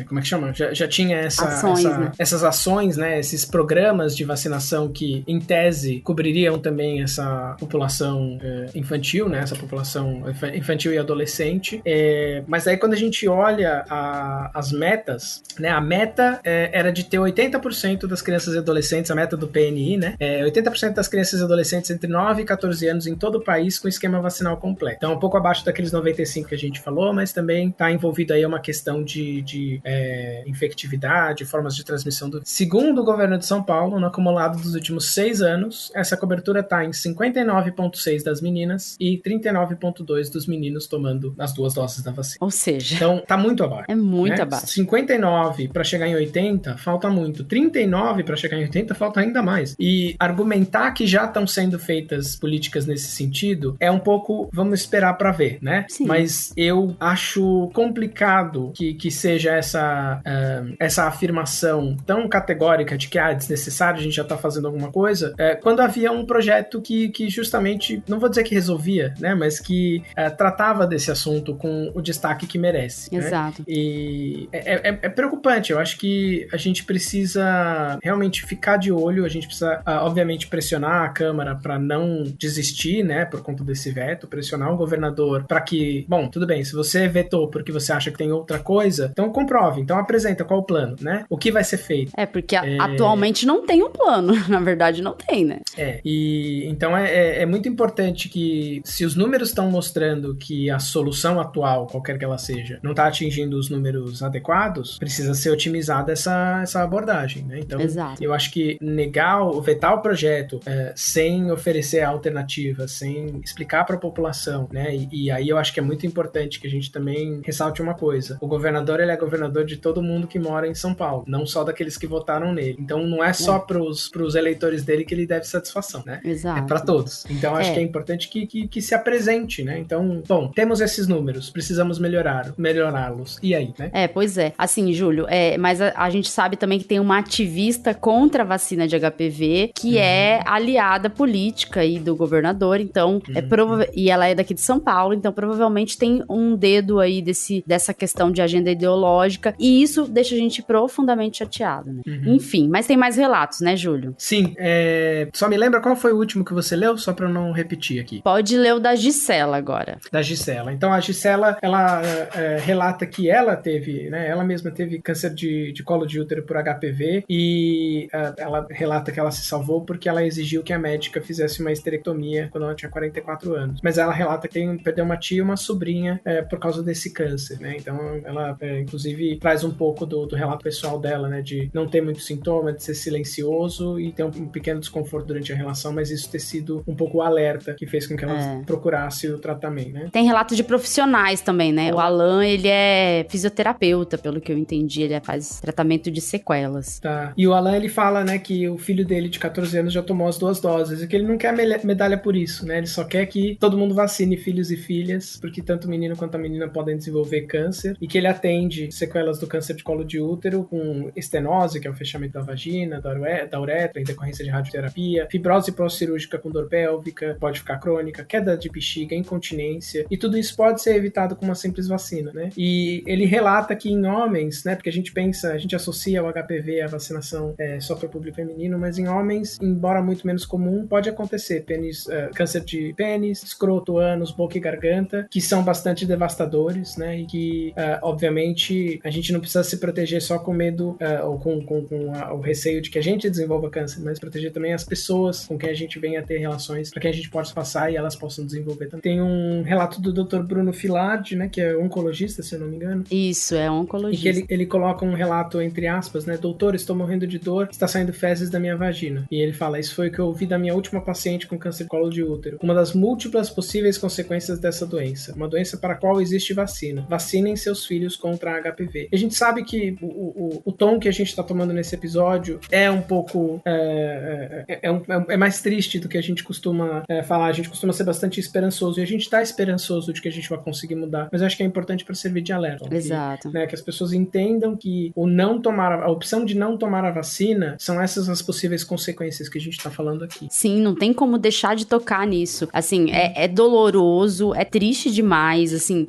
[SPEAKER 3] como é que chama? Já tinha essas ações, né, esses programas de vacinação que, em tese, cobririam também essa população infantil, né, essa população infantil e adolescente. Mas aí quando a gente olha as metas, né, a meta era de ter 80% das crianças e adolescentes, a meta do PNI, né, 80% das crianças e adolescentes entre 9 e 14 anos em todo o país com esquema vacinal completo. Então, um pouco abaixo daqueles 95 que a gente falou, mas também está envolvido aí uma questão de infectividade, formas de transmissão Segundo o governo de São Paulo, no acumulado dos últimos 6 anos, essa cobertura está em 59,6% das meninas e 39,2% dos meninos tomando as 2 doses da vacina.
[SPEAKER 2] Ou seja...
[SPEAKER 3] Então, tá muito abaixo.
[SPEAKER 2] É muito, né, abaixo.
[SPEAKER 3] 59 para chegar em 80, falta muito. 39 para chegar em 80, falta ainda mais. E argumentar que já estão sendo feitas políticas nesse sentido é um pouco, vamos esperar para ver, né?
[SPEAKER 2] Sim.
[SPEAKER 3] Mas eu acho complicado que seja essa afirmação tão categórica de que é desnecessário, a gente já tá fazendo alguma coisa, quando havia um projeto que justamente, não vou dizer que resolvia, né? Mas que tratava desse assunto com o destaque que merece.
[SPEAKER 2] Exato.
[SPEAKER 3] Né? E é preocupante. Eu acho que a gente precisa realmente ficar de olho, a gente precisa, obviamente, pressionar a Câmara para não desistir, né, por conta desse veto, pressionar o governador para que, bom, tudo bem, se você vetou porque você acha que tem outra coisa, então comprove, então apresenta qual o plano, né? O que vai ser feito.
[SPEAKER 2] Porque atualmente não tem um plano, na verdade não tem, né?
[SPEAKER 3] E então é muito importante que, se os números estão mostrando que a solução atual, qualquer que ela seja, não está atingindo os números adequados, precisa ser otimizada essa abordagem, né? Então,
[SPEAKER 2] exato.
[SPEAKER 3] Eu acho que vetar o projeto sem oferecer a alternativa, sem explicar para a população, né? E aí eu acho que é muito importante que a gente também ressalte uma coisa. O governador, ele é governador de todo mundo que mora em São Paulo, não só daqueles que votaram nele. Então não é só pros eleitores dele que ele deve satisfação, né?
[SPEAKER 2] Exato.
[SPEAKER 3] É para todos. Então acho que é importante que se apresente, né? Então, bom, temos esses números, precisamos melhorá-los. E aí, né?
[SPEAKER 2] Pois é. Assim, Júlio, mas a gente sabe também que tem uma ativista contra a vacina de HPV, que é aliada política aí do governador, então, e ela é daqui de São Paulo, então provavelmente tem um dedo aí dessa questão de agenda ideológica, e isso deixa a gente profundamente chateado, né? Enfim, mas tem mais relatos, né, Júlio?
[SPEAKER 3] Sim, só me lembra qual foi o último que você leu, só pra eu não repetir aqui.
[SPEAKER 2] Pode ler o da Gisela agora.
[SPEAKER 3] Da Gisela. Então, a Gisela, ela relata que ela teve, né, ela mesma teve câncer de colo de útero por HPV, e ela relata que ela se salvou porque ela exigiu que a médica fizesse uma esterectomia quando ela tinha 44 anos. Mas ela relata que perdeu uma tia e uma sobrinha por causa desse câncer, né? Então, ela, inclusive, traz um pouco do relato pessoal dela, né? De não ter muito sintoma, de ser silencioso e ter um pequeno desconforto durante a relação, mas isso ter sido um pouco o alerta que fez com que ela procurasse o tratamento, né?
[SPEAKER 2] Tem relato de profissionais também, né? O Alan, ele é fisioterapeuta, pelo que eu entendi, ele faz tratamento de sequelas.
[SPEAKER 3] Tá. E o Alan, ele fala, né, que o filho dele de 14 anos já tomou as 2 doses e que ele não quer medalha por isso, né? Ele só quer que todo mundo vacine filhos e filhas, porque tanto o menino quanto a menina podem desenvolver câncer, e que ele atende sequelas do câncer de colo de útero com estenose, que é o fechamento da vagina, da uretra, em decorrência de radioterapia, fibrose pós-cirúrgica com dor pélvica, pode ficar crônica, queda de bexiga, incontinência, e tudo isso pode ser evitado com uma simples vacina, né? E ele relata que em homens, né, porque a gente associa o HPV à vacinação só para o público feminino, mas em homens, embora muito menos comum, pode acontecer câncer de pênis, escroto, ânus, boca e garganta, que são bastante devastadores, né, e que, obviamente, a gente não precisa se proteger só com medo ou com o receio de que a gente desenvolva câncer, mas proteger também as pessoas com quem a gente venha a ter relações, para que a gente possa passar e elas possam desenvolver também. Tem um relato do Dr. Bruno Filardi, né, que é oncologista, se eu não me engano.
[SPEAKER 2] Isso, é oncologista.
[SPEAKER 3] E que ele coloca um relato entre aspas, né, doutor, estou morrendo de dor, está saindo fezes da minha vagina. E ele fala, isso foi o que eu ouvi da minha última paciente com câncer de colo de útero. Uma das múltiplas possíveis consequências dessa doença. Uma doença para a qual existe vacina. Vacinem seus filhos contra a HPV. E a gente sabe que o tom que a gente está tomando nesse episódio é um pouco é mais triste do que a gente costuma falar. A gente costuma ser bastante esperançoso, e a gente está esperançoso de que a gente vai conseguir mudar, mas eu acho que é importante para servir de alerta.
[SPEAKER 2] Exato.
[SPEAKER 3] Que as pessoas entendam que a opção de não tomar a vacina são essas as possíveis consequências que a gente está falando aqui.
[SPEAKER 2] Sim, não tem como deixar de tocar nisso. Assim, é doloroso, é triste demais, assim,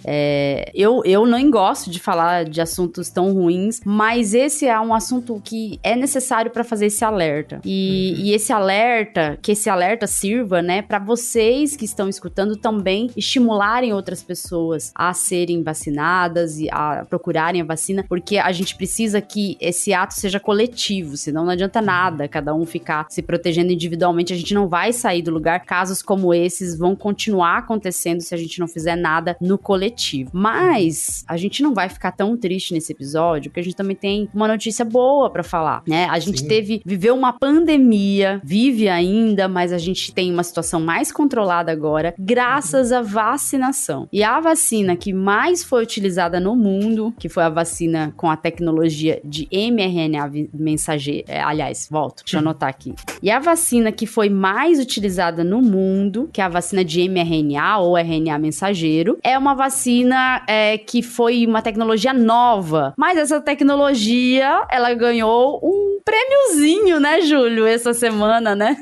[SPEAKER 2] eu não gosto de falar de assuntos tão ruins, mas esse é um assunto que é necessário para fazer esse alerta. E esse alerta sirva, né, para vocês que estão escutando também estimularem outras pessoas a serem vacinadas e a procurarem a vacina, porque a gente precisa que esse ato seja coletivo, senão não adianta nada cada um ficar se protegendo individualmente, a gente não vai sair do lugar. Casos como esses vão continuar acontecendo se a gente não fizer nada no coletivo. Mas a gente não vai ficar tão triste nesse episódio, porque a gente também tem uma notícia boa pra falar, né? A gente viveu uma pandemia, vive ainda, mas a gente tem uma situação mais controlada agora, graças à vacinação. E a vacina que mais foi utilizada no mundo, que foi a vacina com a tecnologia de mRNA mensageiro, deixa eu anotar aqui. E a vacina que foi mais utilizada no mundo, que é a vacina de mRNA ou RNA mensageiro, é uma vacina que foi uma tecnologia nova, mas essa tecnologia, ela ganhou um prêmiozinho, né, Júlio, essa semana, né?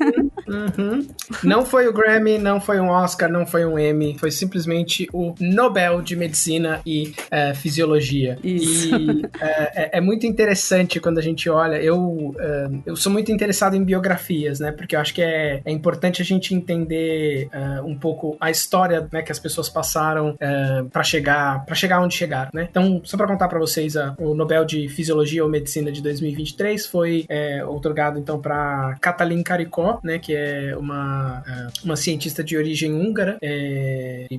[SPEAKER 3] Não foi o Grammy, não foi um Oscar, não foi um Emmy, foi simplesmente o Nobel de Medicina e Fisiologia.
[SPEAKER 2] Isso.
[SPEAKER 3] E é muito interessante quando a gente olha, eu sou muito interessado em biografias, né, porque eu acho que é importante a gente entender um pouco a história, né, que as pessoas passaram para chegar onde chegaram, né. Então, só para contar para vocês, o Nobel de Fisiologia ou Medicina de 2023 foi outorgado, então, para Katalin Karikó, né, que é uma cientista de origem húngara,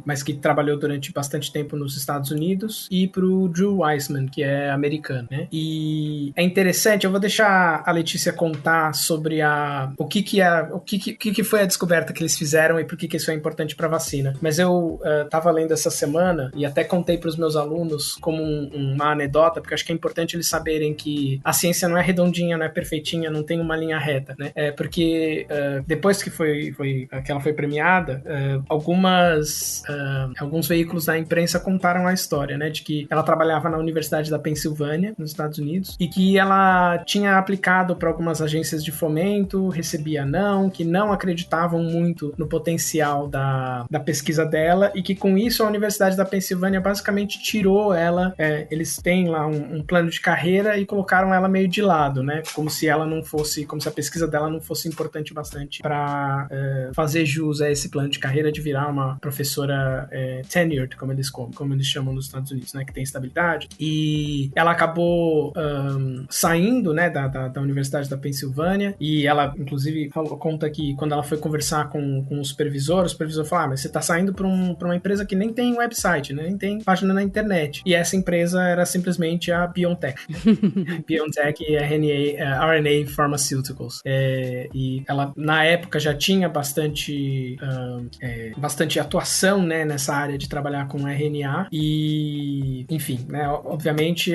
[SPEAKER 3] mas que trabalhou durante bastante tempo nos Estados Unidos, e pro Drew Weissman, que é americano, né? E é interessante, eu vou deixar a Letícia contar sobre o que foi a descoberta que eles fizeram e por que isso é importante para a vacina. Mas eu tava lendo essa semana e até contei para os meus alunos como uma anedota, porque eu acho que é importante eles saberem que a ciência não é redondinha, não é perfeitinha, não tem uma linha reta, né? Porque depois que ela foi premiada, alguns veículos da imprensa contaram a história, né, de que ela trabalhava na Universidade da Pensilvânia, nos Estados Unidos, e que ela tinha aplicado para algumas agências de fomento, recebia que não acreditavam muito no potencial da pesquisa dela, e que com isso a Universidade da Pensilvânia basicamente tirou ela, eles têm lá um plano de carreira e colocaram ela meio de lado, né, como se a pesquisa dela não fosse importante bastante para fazer jus a esse plano de carreira de virar uma professora tenured, como eles chamam nos Estados Unidos, né, que tem estabilidade. E ela acabou saindo, né, da Universidade da Pensilvânia, e ela, inclusive, conta que quando ela foi conversar com o supervisor falou, mas você tá saindo para uma empresa que nem tem website, né, nem tem página na internet. E essa empresa era simplesmente a BioNTech. BioNTech e RNA Pharmaceuticals. E ela, na na época já tinha bastante atuação, né, nessa área de trabalhar com RNA e, enfim, né, obviamente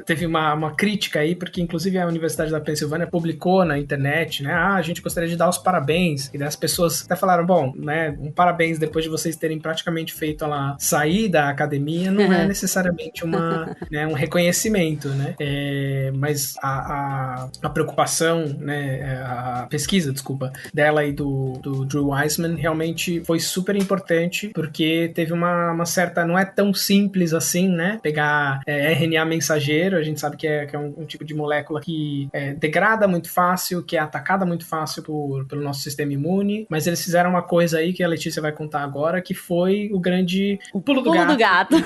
[SPEAKER 3] teve uma crítica aí, porque inclusive a Universidade da Pensilvânia publicou na internet, né, a gente gostaria de dar os parabéns, e daí as pessoas até falaram, bom, né, um parabéns depois de vocês terem praticamente feito ela sair da academia, não é necessariamente né, um reconhecimento, né, mas a preocupação, né, a pesquisa, desculpa, dela e do Drew Weissman realmente foi super importante, porque teve uma certa, não é tão simples assim, né, pegar RNA mensageiro, a gente sabe que é um tipo de molécula que degrada muito fácil, que é atacada muito fácil pelo nosso sistema imune, mas eles fizeram uma coisa aí que a Letícia vai contar agora, que foi o grande pulo do gato.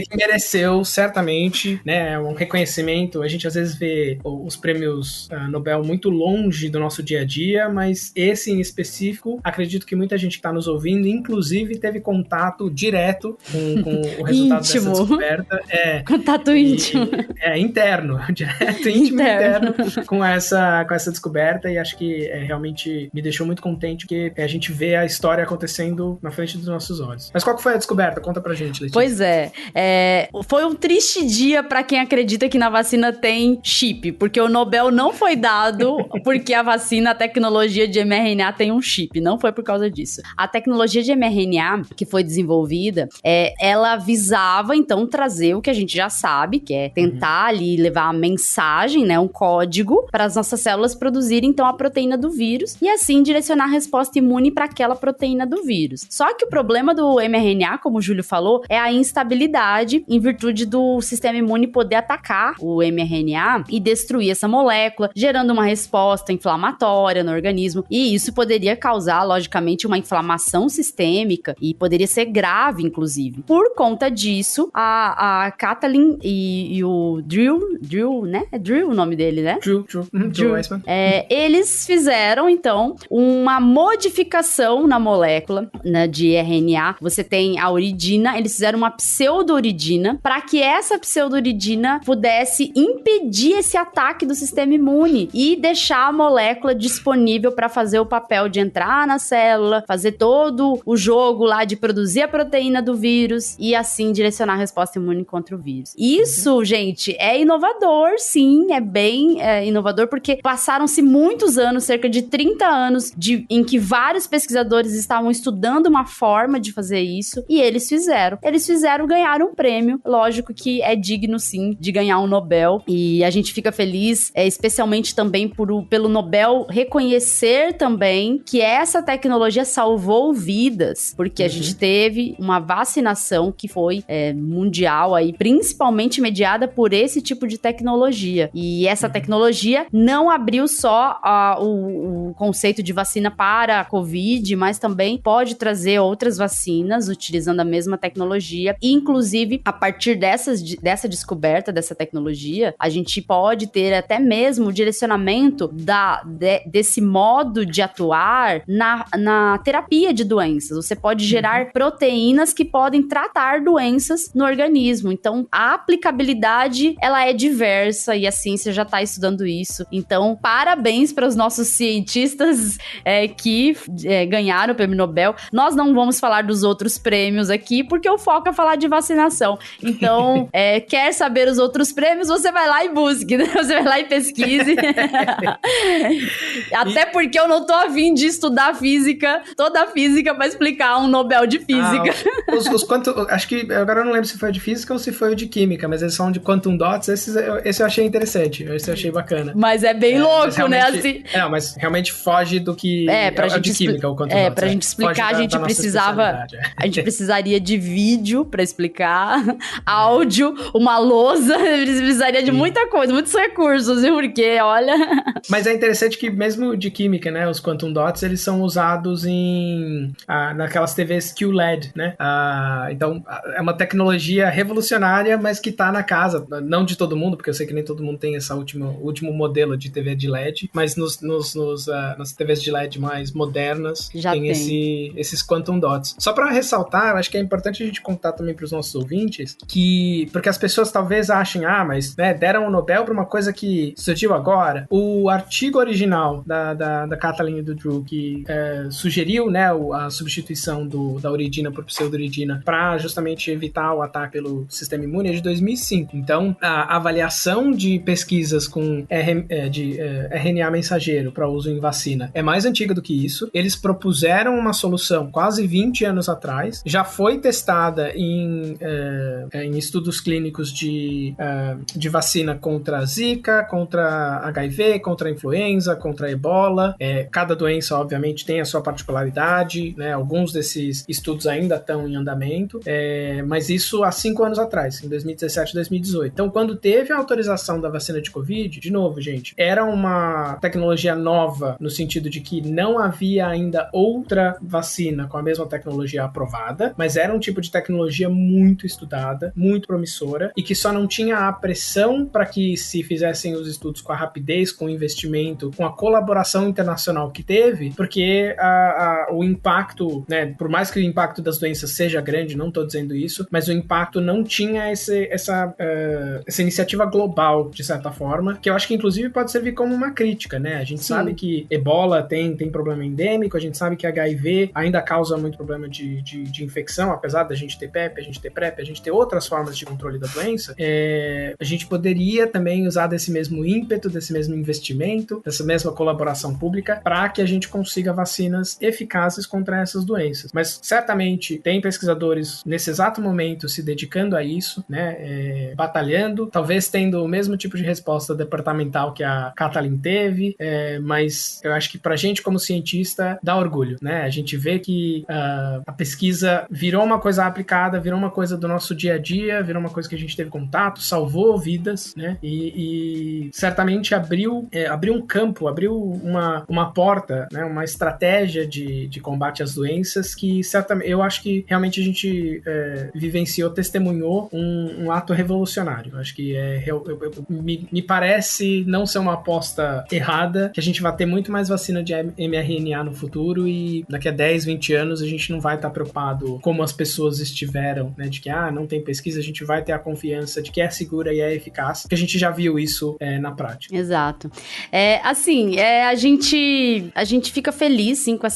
[SPEAKER 3] Que mereceu, certamente, né, um reconhecimento. A gente às vezes vê os prêmios Nobel muito longe do nosso dia a dia, mas esse em específico, acredito que muita gente que está nos ouvindo, inclusive, teve contato direto com o resultado dessa descoberta.
[SPEAKER 2] Contato íntimo.
[SPEAKER 3] Interno, direto, íntimo interno com essa descoberta, e acho que realmente me deixou muito contente, porque a gente vê a história acontecendo na frente dos nossos olhos. Mas qual que foi a descoberta? Conta pra gente, Letícia.
[SPEAKER 2] Pois foi um triste dia pra quem acredita que na vacina tem chip, porque o Nobel não foi dado porque a vacina, a tecnologia de mRNA tem um chip, não foi por causa disso. A tecnologia de mRNA que foi desenvolvida, ela visava, então, trazer o que a gente já sabe, que é tentar ali levar a mensagem, né, um código, para as nossas células produzirem, então, a proteína do vírus, e assim direcionar a resposta imune para aquela proteína do vírus. Só que o problema do mRNA, como o Júlio falou, é a instabilidade em virtude do sistema imune poder atacar o mRNA e destruir essa molécula, gerando uma resposta inflamatória no organismo, e isso poderia causar, logicamente, uma inflamação sistêmica e poderia ser grave, inclusive. Por conta disso, a Kathleen e o Drew, né? É Drew o nome dele, né?
[SPEAKER 3] Drew Weissman.
[SPEAKER 2] Eles fizeram, então, uma modificação na molécula, né, de RNA. Você tem a uridina, eles fizeram uma pseudouridina para que essa pseudouridina pudesse impedir esse ataque do sistema imune e deixar a molécula disponível para fazer o papel de entrar na célula, fazer todo o jogo lá de produzir a proteína do vírus e assim direcionar a resposta imune contra o vírus. Isso, gente, é inovador, sim, é bem inovador, porque passaram-se muitos anos, cerca de 30 anos, em que vários pesquisadores estavam estudando uma forma de fazer isso, e eles fizeram, ganharam um prêmio, lógico que é digno, sim, de ganhar um Nobel, e a gente fica feliz, especialmente também pelo Nobel reconhecer também que essa tecnologia salvou vidas, porque a gente teve uma vacinação que foi mundial aí, principalmente mediada por esse tipo de tecnologia, e essa tecnologia não abriu só o conceito de vacina para a Covid, mas também pode trazer outras vacinas utilizando a mesma tecnologia, e inclusive a partir dessa descoberta dessa tecnologia, a gente pode ter até mesmo o direcionamento desse modo de atuar na terapia de doenças. Você pode gerar proteínas que podem tratar doenças no organismo. Então, a aplicabilidade, ela é diversa e a ciência já está estudando isso. Então, parabéns para os nossos cientistas que ganharam o prêmio Nobel. Nós não vamos falar dos outros prêmios aqui, porque o foco é falar de vacinação. Então, quer saber os outros prêmios, você vai lá e busque, né? Você vai lá e pesquise. Até porque eu não tô afim de estudar física, toda a física, pra explicar um Nobel de física.
[SPEAKER 3] Acho que agora eu não lembro se foi o de física ou se foi o de química, mas eles falam de quantum dots, esse eu achei interessante, esse eu achei bacana.
[SPEAKER 2] Mas é bem louco, né? Assim...
[SPEAKER 3] mas realmente foge do que
[SPEAKER 2] pra gente
[SPEAKER 3] de química, o quantum dots.
[SPEAKER 2] Pra gente explicar, a gente precisava... A gente precisaria de vídeo pra explicar, áudio, uma lousa, precisaria de muita coisa, muitos recursos, viu? Porque, olha...
[SPEAKER 3] Mas é interessante que mesmo de química, né, os quantum dots, eles são usados naquelas TVs QLED, né? Então, é uma tecnologia revolucionária, mas que tá na casa, não de todo mundo, porque eu sei que nem todo mundo tem essa último modelo de TV de LED, mas nas TVs de LED mais modernas, tem esses quantum dots. Só para ressaltar, acho que é importante a gente contar também para os nossos ouvintes porque as pessoas talvez achem, mas deram o Nobel para uma coisa que surgiu agora. O artigo original da Kathleen e do Drew, que sugeriu, né, a substituição da uridina por pseudouridina para justamente evitar o ataque pelo sistema imune, é de 2005. Então, a avaliação de pesquisas com RNA mensageiro para uso em vacina é mais antiga do que isso. Eles propuseram uma solução quase 20 anos atrás, já foi testada em estudos clínicos de vacina contra Zika, contra HIV, contra influenza, contra Ebola. Cada doença, obviamente, tem a sua particularidade, né? Alguns desses estudos ainda estão em andamento, mas isso há 5 anos atrás, em 2017 e 2018. Então, quando teve a autorização da vacina de Covid, de novo, gente, era uma tecnologia nova, no sentido de que não havia ainda outra vacina com a mesma tecnologia aprovada, mas era um tipo de tecnologia muito estudada, muito promissora, e que só não tinha a pressão para que se fizessem os estudos com a rapidez, com o investimento, com a colaboração internacional que teve, porque o impacto, né, por mais que o impacto das doenças seja grande, não estou dizendo isso, mas o impacto não tinha essa iniciativa global, de certa forma, que eu acho que inclusive pode servir como uma crítica, né? A gente sabe que Ebola tem problema endêmico, a gente sabe que HIV ainda causa muito problema de infecção, apesar da gente ter PEP, a gente ter PrEP, a gente ter outras formas de controle da doença. A gente poderia também usar desse mesmo ímpeto, desse mesmo investimento, dessa mesma colaboração pública, para que a gente consiga vacinas eficazes contra essas doenças. Mas certamente tem pesquisadores nesse exato momento se dedicando a isso, né, batalhando, talvez tendo o mesmo tipo de resposta departamental que a Kathleen teve, mas eu acho que pra gente como cientista dá orgulho, né? A gente vê que a pesquisa virou uma coisa aplicada, virou uma coisa do nosso dia a dia, virou uma coisa que a gente teve contato, salvou vidas, né? E certamente abriu um campo, abriu uma porta, né? Uma estratégia de combate às doenças que certamente, eu acho que realmente a gente vivenciou, testemunhou um ato revolucionário. Eu acho que me parece não ser uma aposta errada, que a gente vai ter muito mais vacina de mRNA no futuro e daqui a 10, 20 anos a gente não vai estar preocupado como as pessoas estiveram, né, de que não tem pesquisa, a gente vai ter a confiança de que é segura e é eficaz, porque a gente já viu isso na prática.
[SPEAKER 2] Exato. A gente fica feliz, sim, com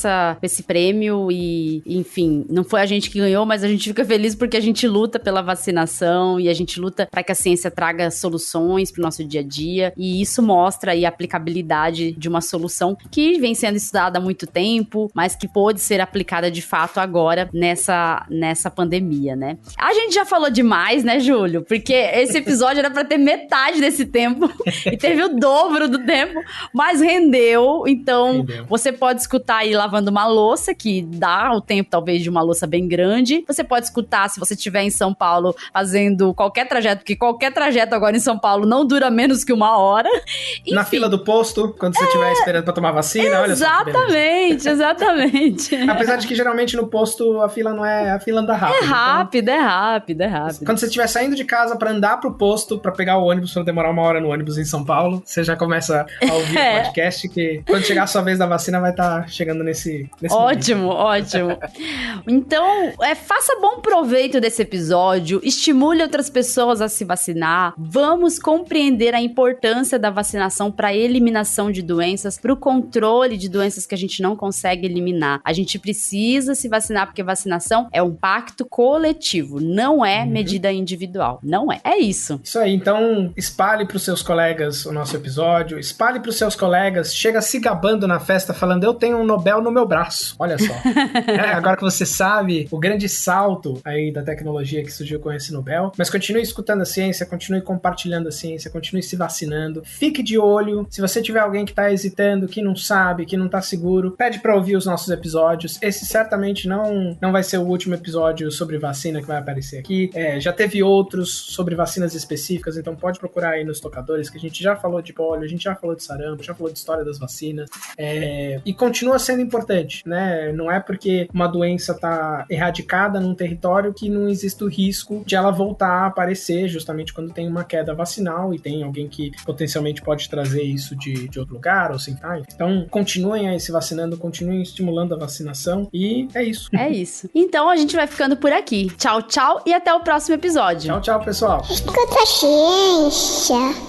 [SPEAKER 2] esse prêmio e, enfim, não foi a gente que ganhou, mas a gente fica feliz porque a gente luta pela vacinação e a gente luta para que a ciência traga soluções para o nosso dia a dia, e isso mostra aí a aplicabilidade de uma solução que vem sendo estudada há muito tempo, mas que pôde ser aplicada de fato agora nessa pandemia, né? A gente já falou demais, né, Júlio? Porque esse episódio era pra ter metade desse tempo e teve o dobro do tempo, mas rendeu. Então, você pode escutar aí lavando uma louça, que dá o tempo talvez de uma louça bem grande. Você pode escutar se você estiver em São Paulo fazendo qualquer trajeto, porque qualquer trajeto agora em São Paulo não dura menos que 1 hora. Enfim,
[SPEAKER 3] na fila do posto, quando você estiver esperando pra tomar vacina, olha só.
[SPEAKER 2] Exatamente.
[SPEAKER 3] Apesar de que geralmente no posto a fila não é, a fila anda rápido.
[SPEAKER 2] É rápido.
[SPEAKER 3] Quando você estiver saindo de casa pra andar pro posto, pra pegar o ônibus, pra demorar 1 hora no ônibus em São Paulo, você já começa a ouvir o podcast, que quando chegar a sua vez da vacina vai estar chegando nesse
[SPEAKER 2] ótimo. Então, faça bom proveito desse episódio, estimule outras pessoas a se vacinar, vamos compreender a importância da vacinação para a eliminação de doenças, para o controle de doenças que a gente não consegue eliminar. A gente precisa se vacinar porque vacinação é um pacto coletivo, não é medida individual, não é. É isso.
[SPEAKER 3] Isso aí, então espalhe para os seus colegas o nosso episódio, espalhe para os seus colegas, chega se gabando na festa falando, eu tenho um Nobel no meu braço, olha só. Agora que você sabe o grande salto aí da tecnologia que surgiu com esse Nobel, mas continue escutando a ciência, continue compartilhando a ciência, continue se vacinando, fique de olho, se você tiver alguém que tá hesitando, que não sabe, que não tá seguro, pede pra ouvir os nossos episódios. Esse certamente não vai ser o último episódio sobre vacina que vai aparecer aqui, já teve outros sobre vacinas específicas, então pode procurar aí nos tocadores, que a gente já falou de polio, a gente já falou de sarampo, já falou de história das vacinas, e continua sendo importante, né? Não é porque uma doença tá erradicada num território que não existe o risco de ela voltar a aparecer justamente quando tem uma queda vacinal e tem alguém que potencialmente pode trazer isso de outro lugar ou sem Então, continuem aí se vacinando, continuem estimulando a vacinação e é isso.
[SPEAKER 2] É isso. Então, a gente vai ficando por aqui. Tchau, tchau e até o próximo episódio.
[SPEAKER 3] Tchau, pessoal.
[SPEAKER 1] Escuta a ciência.